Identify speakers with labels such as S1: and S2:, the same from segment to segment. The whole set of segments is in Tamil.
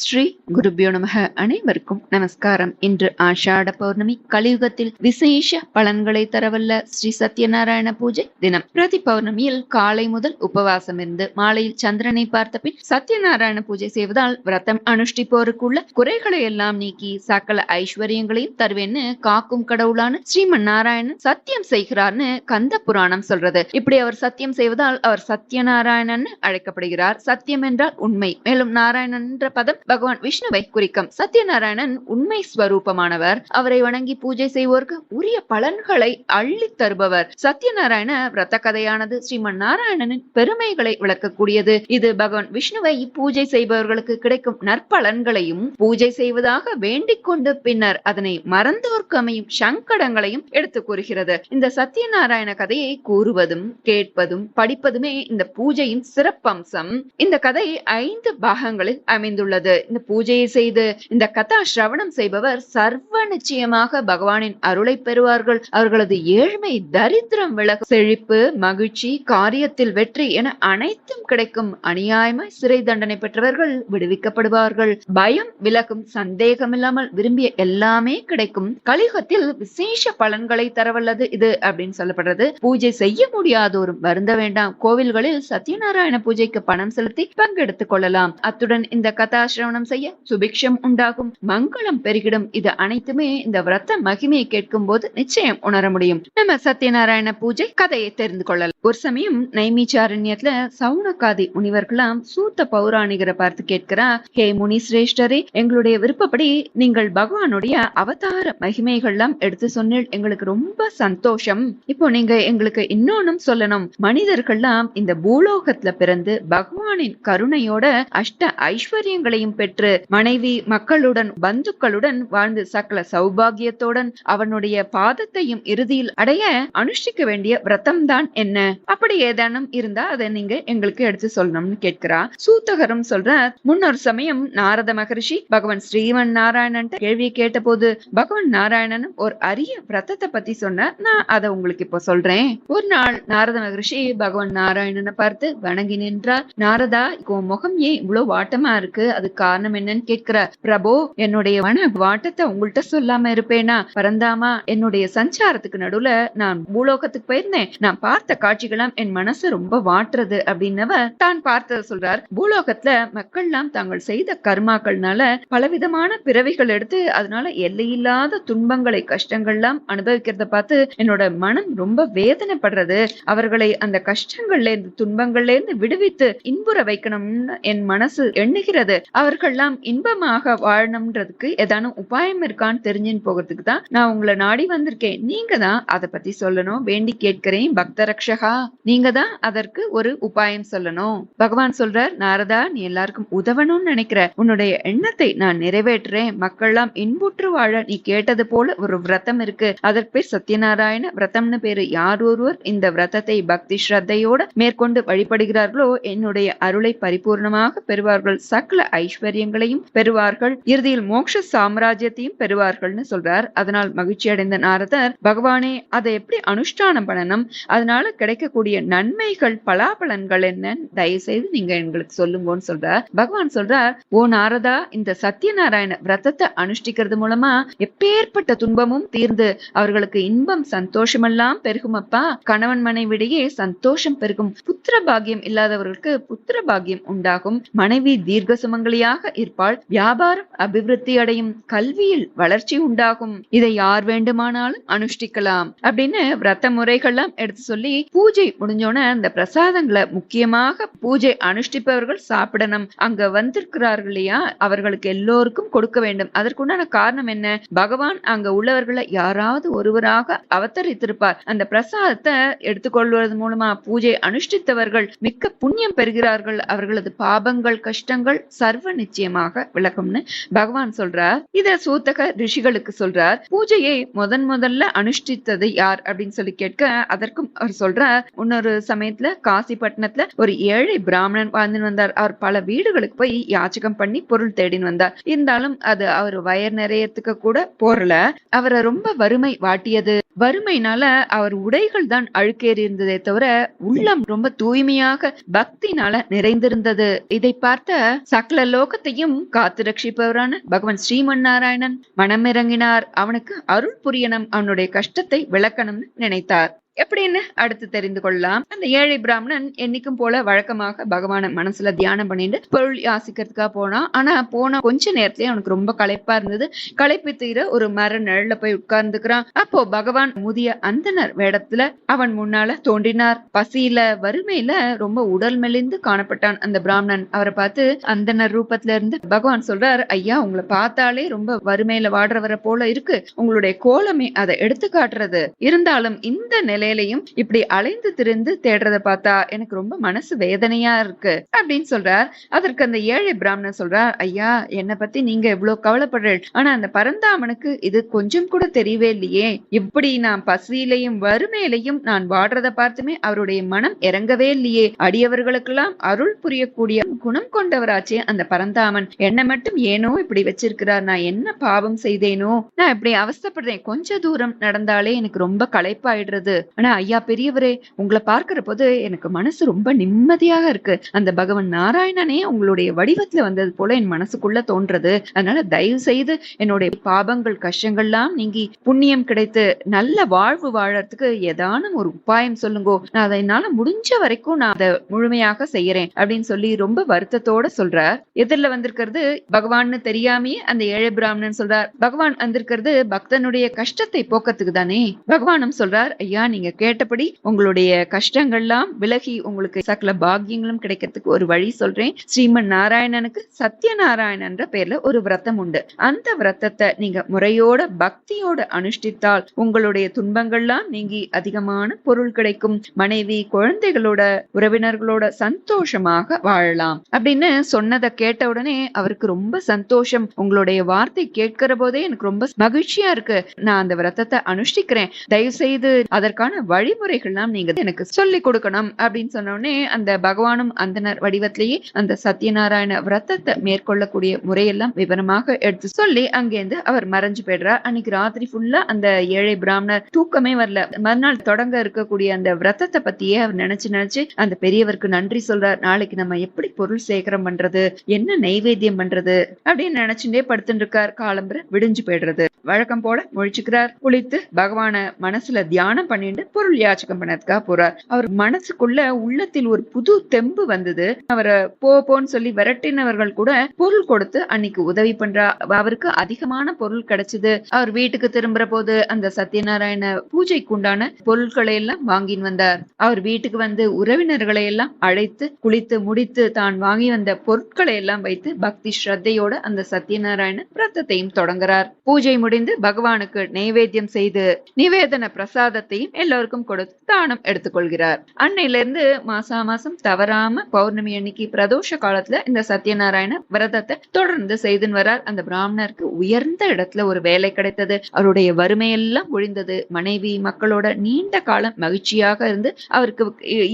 S1: ஸ்ரீ குருபியோ நமக. அனைவருக்கும் நமஸ்காரம். இன்று ஆஷாட பௌர்ணமி. கலியுகத்தில் விசேஷ பலன்களை தரவல்ல ஸ்ரீ சத்யநாராயண பூஜை தினம். பிரதி பௌர்ணமியில் காலை முதல் உபவாசம் இருந்து மாலையில் சந்திரனை பார்த்த பின் சத்யநாராயண பூஜை செய்வதால் விரதம் அனுஷ்டிப்போருக்குள்ள குறைகளை எல்லாம் நீக்கி சகல ஐஸ்வர்யங்களையும் தருவேன்னு காக்கும் கடவுளான ஸ்ரீமன் நாராயணன் சத்தியம் செய்கிறார்னு கந்த புராணம் சொல்றது. இப்படி அவர் சத்தியம் செய்வதால் அவர் சத்யநாராயணன் அழைக்கப்படுகிறார். சத்தியம் என்றால் உண்மை. மேலும் நாராயணன் என்ற பதம் பகவான் விஷ்ணுவை குறிக்கும். சத்யநாராயணன் உண்மை ஸ்வரூபமானவர். அவரை வணங்கி பூஜை செய்வோருக்கு உரிய பலன்களை அள்ளி தருபவர். சத்யநாராயண விரத கதையானது ஸ்ரீமன் நாராயணனின் பெருமைகளை விளக்கக்கூடியது. இது பகவான் விஷ்ணுவை பூஜை செய்பவர்களுக்கு கிடைக்கும் நற்பலன்களையும் பூஜை செய்வதாக வேண்டிக் கொண்டு பின்னர் அதனை மறந்தோர்க்கு அமையும் சங்கடங்களையும் எடுத்து கூறுகிறது. இந்த சத்யநாராயண கதையை கூறுவதும் கேட்பதும் படிப்பதுமே இந்த பூஜையின் சிறப்பம்சம். இந்த கதை 5 பாகங்களில் அமைந்துள்ளது. இந்த பூஜையை செய்து இந்த கதா சிரவணம் செய்பவர் சர்வ நிச்சயமாக பகவானின் அருளை பெறுவார்கள். அவர்களது ஏழ்மை, தரித்திரம் விலகும், செழிப்பு, மகிழ்ச்சி, காரியத்தில் வெற்றி என அனைத்தும் கிடைக்கும். அநியாயமாய் சிறை தண்டனை பெற்றவர்கள் விடுவிக்கப்படுவார்கள். பயம் விலகும், சந்தேகமில்லாமல் விரும்பிய எல்லாமே கிடைக்கும். கலியுகத்தில் விசேஷ பலன்களை தரவல்லது இது அப்படின்னு சொல்லப்படுறது. பூஜை செய்ய முடியாதோரும் வருந்த வேண்டாம். கோவில்களில் சத்யநாராயண பூஜைக்கு பணம் செலுத்தி பங்கெடுத்துக் கொள்ளலாம். அத்துடன் இந்த கதாசிரவணம் செய்ய சுபிக்ஷம் உண்டாகும், மங்களம் பெருகிடும். இது அனைத்துமே இந்த விரத மகிமையை கேட்கும் போது நிச்சயம் உணர முடியும். நம்ம சத்யநாராயண பூஜை கதையை தெரிந்து கொள்ளலாம். ஒரு சமயம் நைமிச்சாரண்யத்துல சவுனகாதி முனிவர்களாம் சூத்த பௌராணிகரை பார்த்து கேட்கிறா, ஹே முனி சிரேஷ்டரே, எங்களுடைய விருப்பப்படி நீங்கள் பகவானுடைய அவதார மகிமைகள்லாம் எடுத்து சொன்னீள். எங்களுக்கு ரொம்ப சந்தோஷம். இப்போ நீங்க எங்களுக்கு இன்னொன்னும் சொல்லணும். மனிதர்கள்லாம் இந்த பூலோகத்துல பிறந்து பகவானின் கருணையோட அஷ்ட ஐஸ்வர்யங்களையும் பெற்று மனைவி மக்களுடன் பந்துக்களுடன் வாழ்ந்து சகல சௌபாகியத்துடன் அவனுடைய பாதத்தையும் இறுதியில் அடைய அனுஷ்டிக்க வேண்டிய விரதம் தான் என்ன? அப்படி ஏதானும் இருந்தா அதை நீங்க எங்களுக்கு எடுத்து சொல்லணும்னு கேட்கிறா. சூத்தகரும் சொல்ற, முன்னொரு சமயம் நாரத மகரிஷி பகவான் ஸ்ரீமன் நாராயணன் கேள்வியை கேட்ட போது பகவான் நாராயணனும் ஒரு அரிய விரதத்தை பத்தி சொன்னார். நான் அதை உங்களுக்கு இப்போ சொல்றேன். ஒரு நாள் நாரத மகரிஷி பகவான் நாராயணனை பார்த்து வணங்கி நின்றார். நாரதா, முகம் ஏன் இவ்வளவு வாட்டமா இருக்கு? அது காரணம் என்னன்னு கேட்கிறார். பிரபு, என்னுடைய வாட்டத்தை உங்கள்கிட்ட சொல்லாம இருப்பேனா? பரந்தாமா, என்னுடைய சஞ்சாரத்துக்கு நடுவுல நான் பூலோகத்துக்கு போயிருந்தேன். நான் பார்த்த காட்சிகளாம் என் மனசு ரொம்ப வாட்டுறது அப்படின்னவர் தான் பார்த்தத சொல்றார். பூலோகத்துல மக்கள்லாம் தாங்கள் செய்த கர்மாக்கள்னால பலவிதமான பிறவிகள் எடுத்து அதனால எல்லையில்லாத துன்பங்களை கஷ்டங்கள்லாம் அனுபவிக்கிறத பார்த்து என்னோட மனம் ரொம்ப வேதனைப்படுறது. அவர்களை அந்த கஷ்டங்கள்ல இருந்து துன்பங்கள்ல இருந்து விடுவித்து இன்புற வைக்கணும்னு என் மனசு எண்ணுகிறது. அவர்கள்லாம் இன்பமாக வாழணும்ன்றதுக்கு ஏதானும் உபாயம் இருக்கான்னு தெரிஞ்சுன்னு போகிறதுக்கு தான் நான் உங்களை நாடி வந்திருக்கேன். நீங்க தான் அதை பத்தி சொல்லணும். வேண்டி கேட்கிறேன் பக்த ரக்ஷகா, நீங்க தான் அதற்கு ஒரு உபாயம் சொல்லணும். பகவான் சொல்றார், நாரதா, நீ எல்லாருக்கும் உதவணும்னு நினைக்கிற. உன்னுடைய எண்ணத்தை நான் நிறைவேற்றுறேன். மக்கள்லாம் இன்புற்று வாழ நீ கேட்டது போல ஒரு விரதம் இருக்கு. அதற்கு பேர் சத்யநாராயண விரதம்னு பேரு. யார் ஒருவர் இந்த விரதத்தை பக்தி ஸ்ரத்தையோட மேற்கொண்டு வழிபடுகிறார்களோ என்னுடைய அருளை பரிபூர்ணமாக பெறுவார்கள். சகல ஐஸ்வர்யங்களையும் பெறுவார்கள். இறுதியில் மோட்ச சாம்ராஜ்யத்தையும் பெறுவார்கள்னு சொல்றார். அதனால் மகிழ்ச்சி அடைந்த நாரதர், பகவானே, அதை எப்படி அனுஷ்டானம் பண்ணணும்? அதனால கிடைக்கக்கூடிய நன்மைகள், பலாபலன்கள் என்ன? தயவு செய்து நீங்க எங்களுக்கு சொல்லுங்கன்னு சொல்றார். பகவான் சொல்றார், ஓ நாரதா, இந்த சத்யநாராயண விரதத்தை அனுஷ்டிக்கிறது மூலமா எப்பேற்பட்ட துன்பமும் தீர்ந்து அவர்களுக்கு இன்பம் சந்தோஷமெல்லாம் பெருகும். அப்பா, கணவன் மனைவிடையே சந்தோஷம் பெருகும். புத்திர பாகியம் இல்லாதவர்களுக்கு புத்திர பாகியம் உண்டாகும். மனைவி தீர்க்க சுமங்கலியாக இருப்பாள். வியாபாரம் அபிவிருத்தி அடையும். கல்வியில் வளர்ச்சி உண்டாகும். இதை யார் வேண்டுமானாலும் அனுஷ்டிக்கலாம் அப்படின்னு விரத முறைகள்லாம் எடுத்து சொல்லி பூஜை முடிஞ்சோன அந்த பிரசாதங்களை முக்கியமாக பூஜை அனுஷ்டிப்பவர்கள் சாப்பிடணும். அங்க வந்திருக்கிறார்கள் இல்லையா, அவர்களுக்கு எல்லோருக்கும் கொடுக்க வேண்டும். அதற்குண்டான காரணம் என்ன? பகவான் அங்க உள்ளவர்களை யாராவது ஒருவராக அவதரித்திருப்பார். அந்த பிரசாதத்தை எடுத்துக்கொள்வது மூலமா பூஜை அனுஷ்டித்தவர்கள் மிக்க புண்ணியம் பெறுகிறார்கள். அவர்களது பாபங்கள், கஷ்டங்கள் சர்வ நிச்சயமாக விளக்கும்னு பகவான் சொல்றார். இத சூத்தக ரிஷிகளுக்கு சொல்றார். பூஜையை முதல்ல அனுஷ்டித்தது யார் அப்படின்னு சொல்லி கேட்க அதற்கும் அவர் சொல்றார். இன்னொரு சமயத்துல காசிப்பட்டினத்துல ஒரு ஏழை பிராமணன் வாழ்ந்து வந்தார். அவர் பல வீடுகளுக்கு போய் யாச்சகம் பண்ணி பொருள் தேடின்னு வந்தார். இருந்தாலும் அது அவர் வயர் நிறையத்துக்கு கூட போறல. அவரை ரொம்ப வறுமை வாட்டியது. வறுமையினால அவர் உடைகள் தான் அழுக்கேறி இருந்ததே தவிர உள்ளம் ரொம்ப தூய்மையாக பக்தினால நிறைந்திருந்தது. இதை பார்த்த சகல லோகத்தையும் காத்து ரட்சிப்பவரான பகவான் ஸ்ரீமன் நாராயணன் மனமிறங்கினார். அவனுக்கு அருள் புரியணும், அவனுடைய கஷ்டத்தை விளக்கணும்னு நினைத்தார். எப்படின்னு அடுத்து தெரிந்து கொள்ளலாம். அந்த ஏழை பிராமணன் என்னைக்கும் போல வழக்கமாக பகவான மனசுல தியானம் பண்ணிட்டு பொருள் யாசிக்கிறதுக்காக போனான். ஆனா போன கொஞ்ச நேரத்திலேயே அவனுக்கு ரொம்ப களைப்பா இருந்தது. களைப்பு தீர ஒரு மர நிழல்ல போய் உட்கார்ந்துக்கிறான். அப்போ பகவான் முதிய அந்தனர் வேடத்துல அவன் முன்னால தோன்றினார். பசியில வறுமையில ரொம்ப உடல் மெலிந்து காணப்பட்டான் அந்த பிராமணன். அவரை பார்த்து அந்தனர் ரூபத்துல இருந்து பகவான் சொல்றார், ஐயா உங்களை பார்த்தாலே ரொம்ப வறுமையில வாடுறவரை போல இருக்கு, உங்களுடைய கோலமே அதை எடுத்து காட்டுறது. இருந்தாலும் இந்த நிலையிலையும் இப்படி அலைந்து திரிந்து தேடுறத பார்த்தா எனக்கு ரொம்ப மனசு வேதனையா இருக்கு அப்படின்னு சொல்றார். அதற்கு அந்த ஏழை பிராமணன் சொல்றார், ஐயா என்னை பத்தி நீங்க எவ்வளவு கவலைப்படுறீங்க, ஆனா அந்த பரந்தாமனுக்கு இது கொஞ்சம் கூட தெரியவே இல்லையே. இப்படி நான் பசியிலையும் வறுமையிலையும் நான் வாடுறத பார்த்துமே அவருடைய மனம் இறங்கவே இல்லையே. அடியவர்களுக்கெல்லாம் அருள் புரியக்கூடிய குணம் கொண்டவராச்சே அந்த பரந்தாமன் என்னை மட்டும் ஏனோ இப்படி வச்சிருக்கிறார். நான் என்ன பாவம் செய்தேனோ, நான் இப்படி அவஸ்தைப்படுறேன். கொஞ்ச தூரம் நடந்தாலே எனக்கு ரொம்ப களைப்பாயிடுறது. ஆனா ஐயா பெரியவரே, உங்களை பார்க்கிற போது எனக்கு மனசு ரொம்ப நிம்மதியாக இருக்கு. அந்த பகவான் நாராயணனே உங்களுடைய வடிவத்துல வந்தது போல என் மனசுக்குள்ள தோன்றது. அதனால தயவு செய்து என்னுடைய பாவங்கள் கஷ்டங்கள்லாம் நீங்கி புண்ணியம் கிடைத்து நல்ல வாழ்வு வாழறதுக்கு ஏதானும் ஒரு உபாயம் சொல்லுங்கோ. நான் அதை என்னால முடிஞ்ச வரைக்கும் நான் அதை முழுமையாக செய்யறேன் அப்படின்னு சொல்லி ரொம்ப வருத்தத்தோட சொல்றார். எதிரில வந்திருக்கிறது பகவான்னு தெரியாமையே அந்த ஏழை பிராமணன் சொல்றார், பகவான் வந்திருக்கிறது பக்தனுடைய கஷ்டத்தை போக்கத்துக்கு தானே. பகவானும் சொல்றார், ஐயா நீங்க கேட்டபடி உங்களுடைய கஷ்டங்கள்லாம் விலகி உங்களுக்கு சகல பாக்கியங்களும் கிடைக்கிறதுக்கு ஒரு வழி சொல்றேன். ஸ்ரீமன் நாராயணனுக்கு சத்யநாராயணன் என்ற பேர்ல ஒரு விரதம் உண்டு. அந்த விரதத்தை நீங்க முறையோட பக்தியோட அனுஷ்டித்தால் உங்களுடைய துன்பங்கள்லாம் நீங்கி அதிகமான பொருள் கிடைக்கும். மனைவி குழந்தைகளோட உறவினர்களோட சந்தோஷமாக வாழலாம் அப்படின்னு சொன்னதை கேட்ட உடனே அவருக்கு ரொம்ப சந்தோஷம். உங்களுடைய வார்த்தை கேட்கிற போதே எனக்கு ரொம்ப மகிழ்ச்சியா இருக்கு. நான் அந்த விரதத்தை அனுஷ்டிக்கிறேன். தயவு செய்து அதற்கான வழிமுறைகள்லாம் நீங்க எனக்கு சொல்லி கொடுக்கணும் அப்படின்னு சொன்ன உடனே அந்த பகவானும் அந்தனர் வடிவத்திலேயே அந்த சத்யநாராயண விரதத்தை மேற்கொள்ளக்கூடிய முறையெல்லாம் விவரமாக எடுத்து சொல்லி அங்கேருந்து அவர் மறைஞ்சு போயிடுறார். அன்னைக்கு ராத்திரி ஃபுல்லா அந்த ஏழை பிராமணர் தூக்கமே வரல. மறுநாள் தொடங்க இருக்கக்கூடிய அந்த விரதத்தை பத்தியே அவர் நினைச்சு அந்த பெரியவருக்கு நன்றி சொல்றார். நாளைக்கு நம்ம எப்படி பொருள் சேகரம் பண்றது, என்ன நைவேத்தியம் பண்றது அப்படின்னு நினைச்சுட்டே படுத்துட்டு இருக்கார். காலம்புற விடிஞ்சு போயிடுறது. வழக்கம் போல முழிச்சுக்கிறார். குளித்து பகவான மனசுல தியானம் பண்ணிட்டு பொருள் யாச்சகம் பண்ணதுக்காக போறார். அவர் மனசுக்குள்ள உள்ளத்தில் ஒரு புது தெம்பு வந்தது. அவரை போன்னு சொல்லி விரட்டினவர்கள் கூட பொருள் கொடுத்து அன்னைக்கு உதவி பண்றா. அவருக்கு அதிகமான பொருள் கிடைச்சது. அவர் வீட்டுக்கு திரும்புற போது அந்த சத்யநாராயண பூஜைக்கு உண்டான பொருட்களை எல்லாம் வாங்கின்னு வந்தார். அவர் வீட்டுக்கு வந்து உறவினர்களை எல்லாம் அழைத்து குளித்து முடித்து தான் வாங்கி வந்த பொருட்களை எல்லாம் வைத்து பக்தி ஸ்ரத்தையோட அந்த சத்யநாராயண விரதத்தையும் தொடங்குறார். பூஜை முடிந்து பகவானுக்கு நைவேத்தியம் செய்து நிவேதன பிரசாதத்தையும் எல்லோருக்கும் கொடுத்து தானம் எடுத்துக்கொள்கிறார். அன்னையில இருந்து மாசம் தவறாம பௌர்ணமி அன்னைக்கு பிரதோஷ காலத்துல இந்த சத்யநாராயண விரதத்தை தொடர்ந்து செய்துன்னு வரார். அந்த பிராமணருக்கு உயர்ந்த இடத்துல ஒரு வேலை கிடைத்தது. அவருடைய வறுமையெல்லாம் ஒழிந்தது. மனைவி மக்களோட நீண்ட காலம் மகிழ்ச்சியாக இருந்து அவருக்கு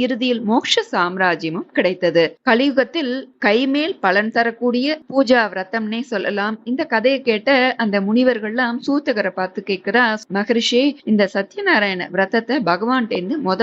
S1: இறுதியில் மோட்ச சாம்ராஜ்யமும் கிடைத்தது. கலியுகத்தில் கைமேல் பலன் தரக்கூடிய பூஜா விரதம்னே சொல்லலாம். இந்த கதையை கேட்ட அந்த முனிவர்கள்லாம் சூத்தகரை பார்த்து கேட்கிறா, மகரிஷி இந்த சத்யநாராயண விரதத்தை பகவான்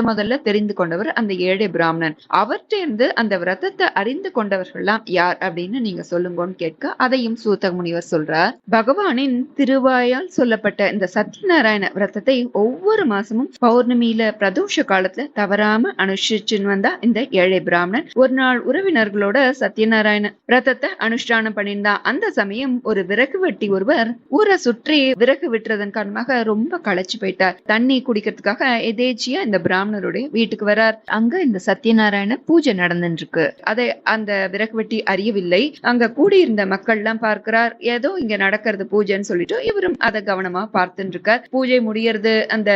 S1: முதல்ல தெரிந்து கொண்டவர் அந்த ஏழை பிராமணன். அவர்கிட்ட அந்த விரதத்தை அறிந்து கொண்டவர்கள்லாம் யார் அப்படின்னு நீங்க சொல்லுங்கன்னு கேட்க அதையும் சூத்தக முனிவர் சொல்றார். பகவானின் திருவாயால் சொல்லப்பட்ட இந்த சத்யநாராயண விரதத்தை ஒவ்வொரு மாசமும் பௌர்ணமியில பிரதோஷ காலத்துல தவறாம அனுஷ்டிச்சுன்னு வந்தா இந்த ஏழை பிராமணன் ஒரு நாள் உறவினர்களோட சத்யநாராயண விரதத்தை அனுஷ்டானம் பண்ணியிருந்தா. அந்த சமயம் ஒரு விறகு வெட்டி ஒருவர் ஊரை சுற்றி விறகு விட்டுறதன் காரணமாக ரொம்ப களைச்சு போயிட்டார். தண்ணி குடிக்கிறதுக்காக எதேச்சியா இந்த பிராமணருடைய வீட்டுக்கு வரார். அங்க இந்த சத்யநாராயண பூஜை நடந்துட்டு இருக்கு. அதை அந்த விறகு வெட்டி அறியவில்லை. அங்க கூடியிருந்த மக்கள் எல்லாம் பார்க்கிறார். ஏதோ இங்க நடக்கிறது பூஜைன்னு சொல்லிட்டு இவரும் அதை கவனமா பார்த்துட்டு இருக்கார். பூஜை முடியறது. அந்த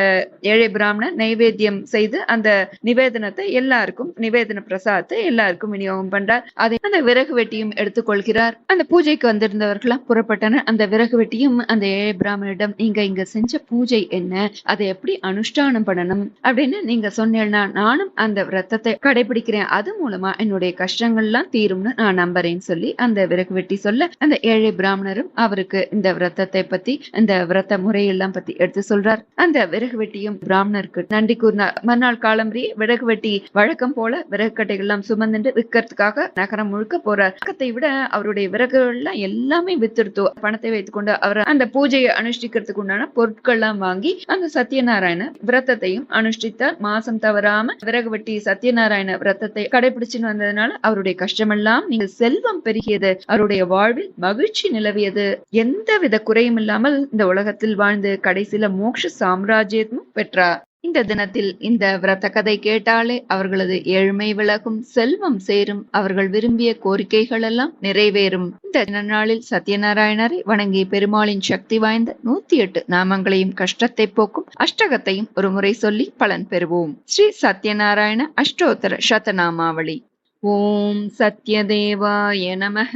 S1: ஏழை பிராமணன் நைவேத்தியம் செய்து அந்த நிவேதனத்தை எல்லாருக்கும் நிவேதன பிரசாதத்தை எல்லாருக்கும் விநியோகம் பண்றார். அதை அந்த விறகு வெட்டியும் எடுத்துக்கொள்கிறார். அந்த பூஜைக்கு வந்திருந்தவர்களாம் புறப்பட்டனர். அந்த விறகு வெட்டியும் அந்த ஏழை பிராமணனிடம், நீங்க இங்க செஞ்ச பூஜை என்ன, அதை எப்படி அனுஷ்டானம் தானம் பண்ணணும் அப்படின்னு நீங்க சொன்னீங்கன்னா நானும் அந்த விரதத்தை கடைபிடிக்கிறேன், அது மூலமா என்னுடைய கஷ்டங்கள்லாம் தீரும்னு நான் நம்புறேன்னு சொல்லி அந்த விறகு வெட்டி சொல்ல, அந்த ஏழை பிராமணரும் அவருக்கு இந்த விரதத்தை பத்தி, இந்த விரத முறையெல்லாம் பத்தி எடுத்து சொல்றார். அந்த விறகு வெட்டியும் பிராமணருக்கு நன்றி கூறினார். மறுநாள் காலம்பரி விறகு வெட்டி வழக்கம் போல விறகு கட்டைகள்லாம் சுமந்துட்டு விற்கிறதுக்காக நகரம் முழுக்க போறார். பக்கத்தை விட அவருடைய விறகுகள்லாம் எல்லாமே வித்துடுத்து. பணத்தை வைத்துக் கொண்டு அவர் அந்த பூஜையை அனுஷ்டிக்கிறதுக்கு உண்டான பொருட்கள் எல்லாம் வாங்கி அந்த சத்யநாராயண விரதத்தையும் அனுஷ்டித்தார். மாசம் தவறாம விறகு வெட்டி சத்யநாராயண விரதத்தை கடைபிடிச்சுன்னு வந்ததுனால அவருடைய கஷ்டமெல்லாம் நீங்க செல்வம் பெருகியது, அவருடைய வாழ்வில் மகிழ்ச்சி நிலவியது, எந்தவித குறையும் இல்லாமல் இந்த உலகத்தில் வாழ்ந்து கடைசியில மோட்ச சாம்ராஜ்யமும் பெற்றார். இந்த தினத்தில் இந்த விரத கதை கேட்டாலே அவர்களது ஏழ்மை விலகும், செல்வம் சேரும், அவர்கள் விரும்பிய கோரிக்கைகள் எல்லாம் நிறைவேறும். இந்த நாளில் சத்யநாராயணரை வணங்கி பெருமாளின் சக்தி வாய்ந்த 108 நாமங்களையும் கஷ்டத்தை போக்கும் அஷ்டகத்தையும் ஒரு முறை சொல்லி பலன் பெறுவோம். ஸ்ரீ சத்யநாராயண அஷ்டோத்தர சதநாமாவளி. ஓம் சத்யதேவாய நமஹ.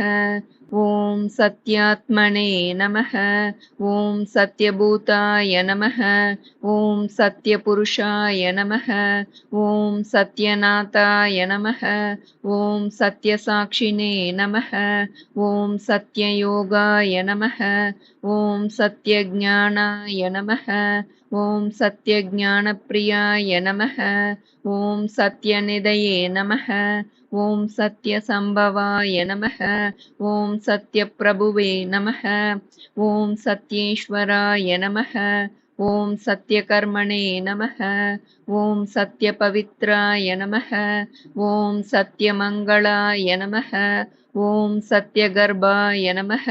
S1: ஓம் சத்யாத்மனே நமஹ. ஓம் சத்யபூதாய நமஹ. ஓம் சத்யபுருஷாய நமஹ. ஓம் சத்யநாதாய நமஹ. ஓம் சத்யசாட்சினே நமஹ. ஓம் சத்யயோகாய நமஹ. ஓம் சத்யஞானாய நமஹ. ஓம் சத்யஞானப்பிரியாய நமஹ. ஓம் சத்யநிதயே நமஹ. ஓம் சத்யசம்பவாய நமஹ. ஓம் சத்யபிரபுவே நமஹ. ஓம் சத்யேஸ்வராய நமஹ. ஓம் சத்யகர்மணே நமஹ. ஓம் சத்யபவித்ராய நமஹ. ஓம் சத்யமங்களாய நமஹ. ஓம் சத்யகர்பாய நமஹ.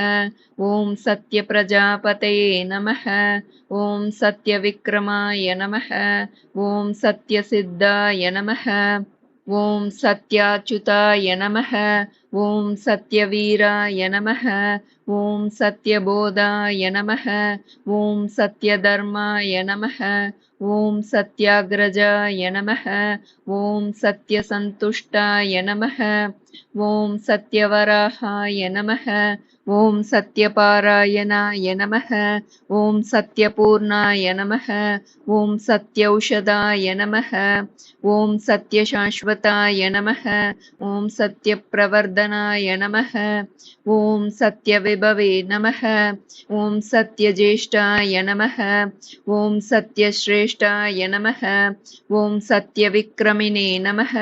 S1: ஓம் சத்யபிரஜாபதயே நமஹ. ஓம் சத்யவிக்ரமாய நமஹ. ஓம் சத்யசித்தாய நமஹ. ஓம் சத்யாச்சுதாய நமஹ. ஓம் சத்யவீராய நமஹ. ஓம் சத்யபோதாய நமஹ. ஓம் சத்யதர்மாய நமஹ. ஓம் சத்யாக்ரஜாய நமஹ. ஓம் சத்யசந்துஷ்டாய நமஹ. ஓம் சத்யவராஹாய நமஹ. ஓம் சத்யபாராயணாய நமஹ. ஓம் சத்யபூர்ணாய நமஹ. ஓம் சத்யௌஷதாய நமஹ. ஓம் சத்யசாஸ்வதாய நமஹ. ஓம் சத்யப்பிரவர்தனாய நமஹ. ஓம் சத்யவிபவே நமஹ. ஓம் சத்யஜேஷ்டாய நமஹ. ஓம் சத்யஸ்ரேஷ்டாய நமஹ. ஓம் சத்யவிக்ரமினே நமஹ.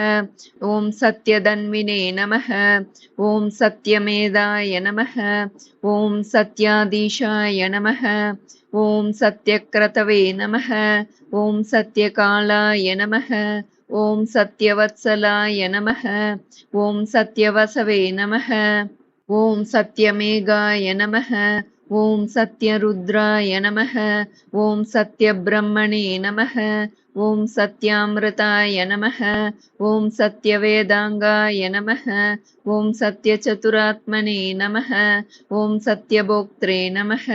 S1: ஓம் சத்யதன்வினே நமஹ. ஓம் சத்யமேதாய நமஹ. ஓம் சத்யாதீஷாய நமஹ. ஓம் சத்யக்ரதவே நமஹ. ஓம் சத்யகாலாய நமஹ. ஓம் சத்யவத்சலாய நமஹ. ஓம் சத்யவசவே நமஹ. ஓம் சத்யமேகாய நமஹ. ஓம் சத்யருத்ராய நமஹ. ஓம் சத்யபிரம்மணே நமஹ. ஓம் சத்யாமிருதாய நமஹ. ஓம் சத்யவேதாங்காய நமஹ. ஓம் சத்யசதுராத்மனே நமஹ. ஓம் சத்யபோக்த்ரே நமஹ.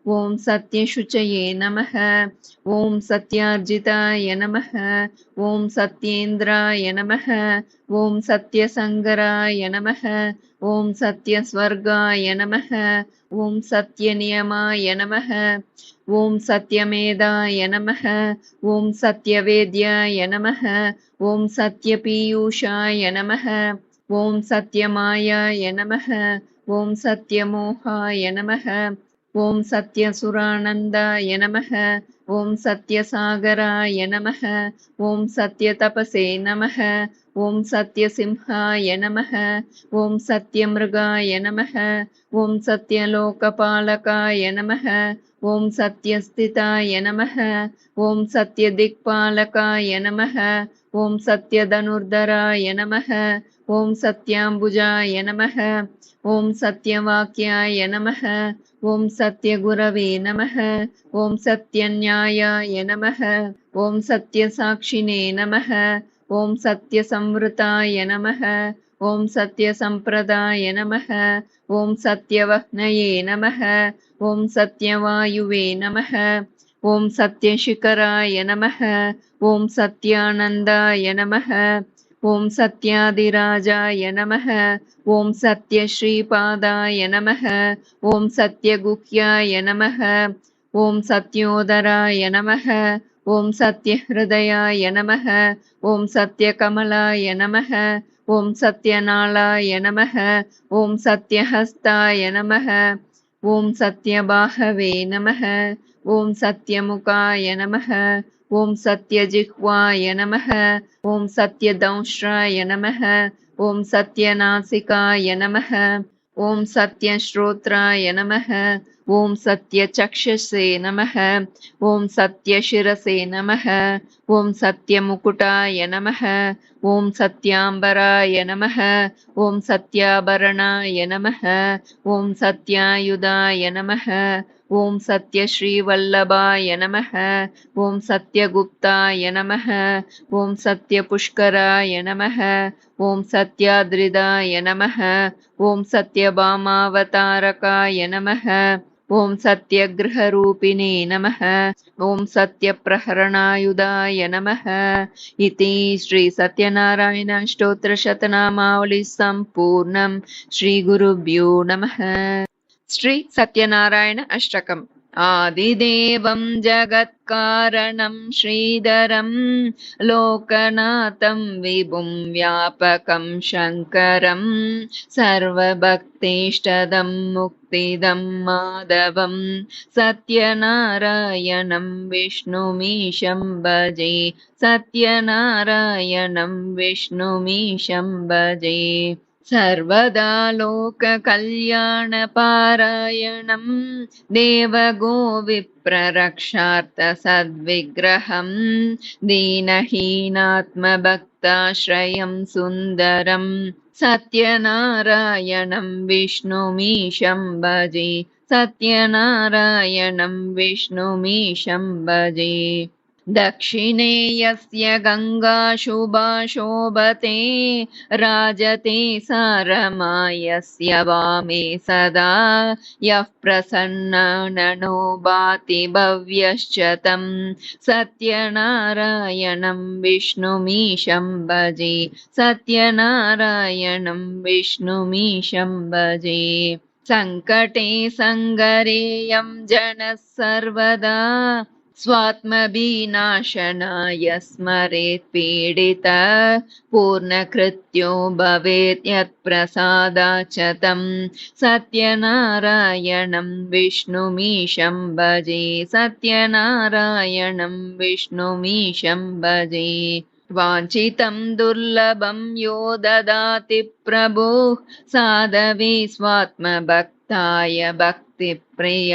S1: ஓம் சத்யசுச்சயே நமஹ. ஓம் சத்யார்ஜிதாய நமஹ. ஓம் சத்யேந்திராய நமஹ. ஓம் சத்யசங்கராய நமஹ. ஓம் சத்யஸ்வர்காய நமஹ. ஓம் சத்யநியமாய நமஹ. ஓம் சத்யமேதாய நமஹ. ஓம் சத்யவேத்யாய நமஹ. ஓம் சத்யபீயூஷாய நமஹ. ஓம் சத்யமாயாய நமஹ. ஓம் சத்யமோகாய நமஹ. ஓம் சத்யசுரானந்தாய நமஹ. ஓம் சத்யசாகராய நமஹ. ஓம் சத்யதபசே நமஹ. ஓம் சத்யசிம்ஹாய நமஹ. ஓம் சத்யமிருகாய நமஹ. ஓம் சத்யலோகபாலகாய நமஹ. ஓம் சத்யஸ்திதாய நமஹ. ஓம் சத்யதிக்பாலகாய நமஹ. ஓம் சத்யதனுர்தராய நமஹ. ஓம் சத்யாம்புஜாய நமஹ. ஓம் சத்யவாக்யாய நமஹ. ஓம் சத்யகுரவே நமஹ. ஓம் சத்யநியாயாய நமஹ. ஓம் சத்யசாக்ஷினே நமஹ. ஓம் சத்யசம்வృతాய நமஹ. ஓம் சத்யசம்பிரதாய நமஹ. ஓம் சத்யவஹ்னயே நமஹ. ஓம் சத்யவாயுவே நமஹ. ஓம் சத்யசிகராய நமஹ. ஓம் சத்யானந்தாய நமஹ. ஓம் சத்யாதிராஜாய நமஹ. ஓம் சத்யஸ்ரீபாதாய நமஹ. ஓம் சத்யகுஹ்யாய நமஹ. ஓம் சத்யோதராய நமஹ. ஓம் சத்யஹ்ருதயாய நமः. ஓம் சத்யகமலாய நமः. ஓம் சத்யநாளாய நமः. ஓம் சத்யஹஸ்தாய நமः. ஓம் சத்யபாஹவே நமः. ஓம் சத்யமுகாய நமः. ஓம் சத்யஜிஹ்வாய நமः. ஓம் சத்யதंष्ट्राय நமः. ஓம் சத்யநாசிகாய நமः. ஓம் சத்யஸ்ரோத்ராய நமः. ஓம் சத்யசக்ஷுஷே நமः. ஓம் சத்யசிரசே நமः. ஓம் சத்யமுகுடாய நமः. ஓம் சத்யாம்பராய நமः. ஓம் சத்யாபரணாய நமः. ஓம் சத்யாயுதாய நமः. ஓம் சத்யஸ்ரீவல்லபாய நமः. ஓம் சத்யகுப்தாய நமः. ஓம் சத்யபுஷ்கராய நமः. ஓம் சத்யாத்ரிதாய நமः. ஓம் சத்யபாமாவதாரகாய நமः. ஓம் சத்யக்ரஹரூபிணே நமः. ஓம் சத்யப்ரஹரணாயுதாய நமः. இதி ஸ்ரீ சத்யநாராயண ஸ்தோத்திர சதநாமாவளி சம்பூர்ணம். ஸ்ரீ குருப்யோ நமः. ஸ்ரீ சத்யநாராயண அஷ்டகம். ஆதிதேவம் ஜகத்காரணம் ஸ்ரீதரம் லோகநாதம் விபும் வியாபகம் சங்கரம் சர்வபக்தேஷ்டதம் முக்திதம் மாதவம் சத்யநாராயணம் விஷ்ணுமீஷம் பஜே. சத்யநாராயணம் விஷ்ணுமீஷம் பஜே. सर्वदा लोककल्याणपारायणं देवगो विप्ररक्षार्थसद्विग्रहं दीनहीनात्मभक्ताश्रयं सुन्दरं सत्यनारायणं विष्णुमीशं भजे. सत्यनारायणं विष्णुमीशं भजे. दक्षिणे यस्य गङ्गा शुभा शोभते राजते सारमायस्य वामे सदा यः प्रसन्नो भाति भव्यश्च तं सत्यनारायणं विष्णुमीशं भजे. सत्यनारायणं विष्णुमीशं भजे. सङ्कटे सङ्गरेयं जनः सर्वदा स्वात्मविनाशनाय स्मरेत् पीडितः पूर्णकृत्यो भवेत् यत्प्रसादाच्च तं सत्यनारायणं विष्णुमीशं भजे. सत्यनारायणं विष्णुमीशं भजे. वाञ्छितं दुर्लभं यो ददाति प्रभुः साधवे स्वात्मभक्ताय भक्तिप्रिय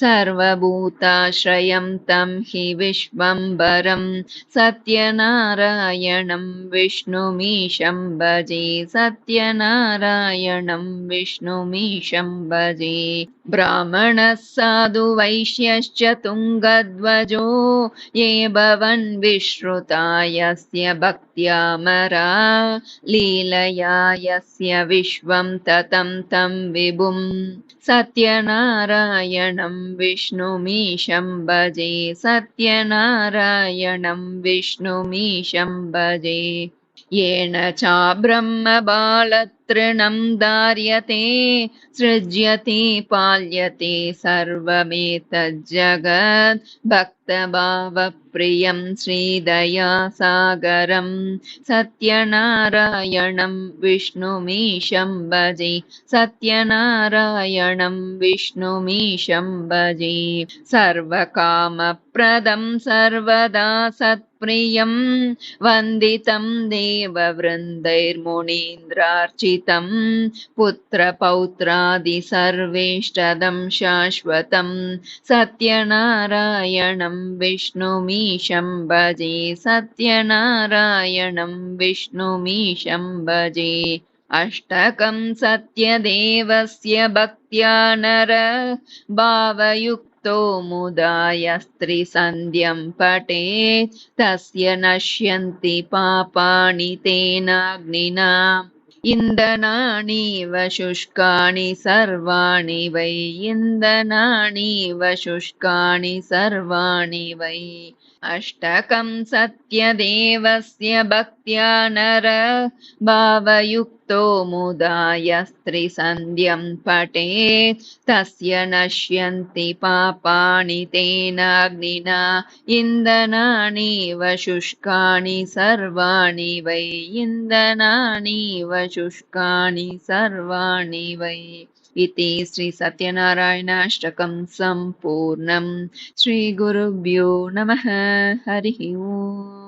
S1: सर्वभूताश्रयं तं हि विश्वम्भरं सत्यनारायणं विष्णुमीशं भजे. सत्यनारायणं विष्णुमीशं भजे. ब्राह्मणः साधु वैश्यश्च तुङ्गध्वजो ये भवन् विश्रुता यस्य भक्त्यामरा लीलया यस्य विश्वं ततं तं विभुं सत्यनारायणं विष्णुमीशं भजे. सत्यनारायणं विष्णुमीशं भजे. येन चाब्रह्मबालतृणं धार्यते सृज्यते पाल्यते सर्वमेतज्जगत् भक्तभावप्रियं श्रीदयासागरं सत्यनारायणं विष्णुमीशं भजे. सत्यनारायणं विष्णुमीशं भजे. सर्वकामप्रदं सर्वदा सत्प्रियं वन्दितं देववृन्दैर्मुनीन्द्रार्चितं पुत्रपौत्रादि सर्वेष्टदं शाश्वतं सत्यनारायणं विष्णुमीशं भजे. सत्यनारायणं विष्णुमीशं भजे. अष्टकं सत्यदेवस्य भक्त्या नर भावयुक्तो मुदा यस्त्रिसन्ध्यं पठेत् तस्य नश्यन्ति पापानि तेनाग्निना इन्दनानीव शुष्कानि सर्वाणि वै. इन्दनानीव शुष्कानि सर्वाणि वै. अष्टकं सत्यदेवस्य भक्त्या नर भावयुक्तो तप्तो मुदाय स्त्रिसन्ध्यं पठेत् तस्य नश्यन्ति पापानि तेन अग्निना इन्धनानीव शुष्कानि सर्वाणि वै इन्धनानीव शुष्कानि सर्वाणि वै इति श्री सत्यनारायणाष्टकं सम्पूर्णम् श्रीगुरुभ्यो नमः हरिः ओम्।